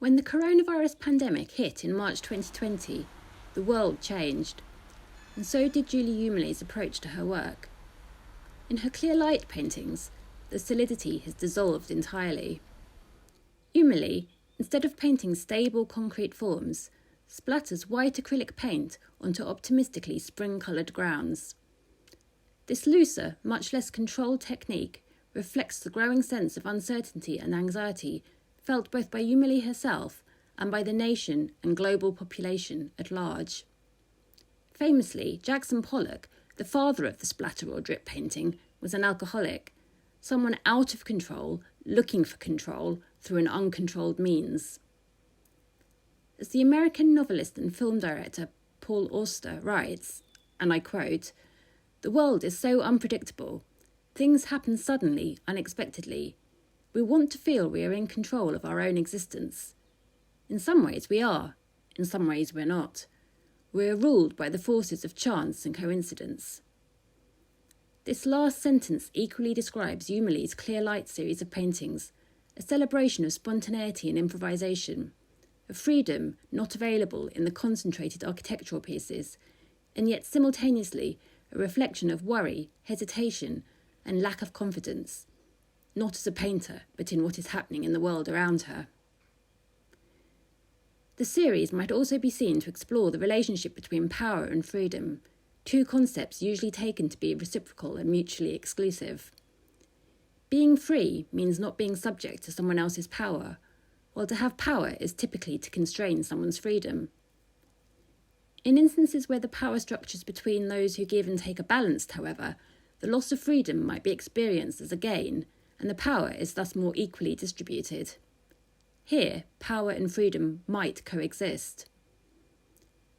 When the coronavirus pandemic hit in March 2020, the world changed, and so did Julie Umerle's approach to her work. In her clear light paintings, the solidity has dissolved entirely. Umerle, instead of painting stable concrete forms, splatters white acrylic paint onto optimistically spring-coloured grounds. This looser, much less controlled technique reflects the growing sense of uncertainty and anxiety felt both by Umerle herself and by the nation and global population at large. Famously, Jackson Pollock, the father of the splatter or drip painting, was an alcoholic, someone out of control, looking for control through an uncontrolled means. As the American novelist and film director Paul Auster writes, and I quote, "The world is so unpredictable. Things happen suddenly, unexpectedly. We want to feel we are in control of our own existence. In some ways we are, in some ways we're not. We are ruled by the forces of chance and coincidence." This last sentence equally describes Umerle's clear light series of paintings, a celebration of spontaneity and improvisation, of freedom not available in the concentrated architectural pieces, and yet simultaneously a reflection of worry, hesitation, and lack of confidence, not as a painter, but in what is happening in the world around her. The series might also be seen to explore the relationship between power and freedom, two concepts usually taken to be reciprocal and mutually exclusive. Being free means not being subject to someone else's power, while to have power is typically to constrain someone's freedom. In instances where the power structures between those who give and take are balanced, however, the loss of freedom might be experienced as a gain, and the power is thus more equally distributed. Here, power and freedom might coexist.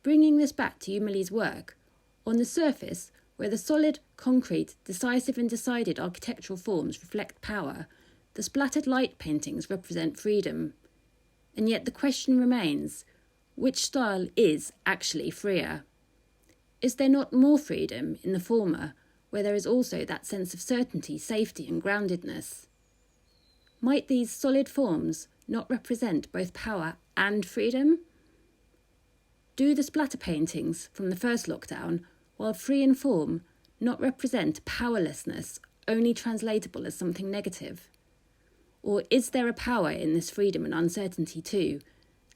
Bringing this back to Umerle's work, on the surface, where the solid, concrete, decisive and decided architectural forms reflect power, the splattered light paintings represent freedom. And yet the question remains, which style is actually freer? Is there not more freedom in the former, where there is also that sense of certainty, safety and groundedness? Might these solid forms not represent both power and freedom? Do the splatter paintings from the first lockdown, while free in form, not represent powerlessness, only translatable as something negative? Or is there a power in this freedom and uncertainty too,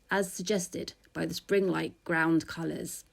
as suggested by the spring-like ground colours?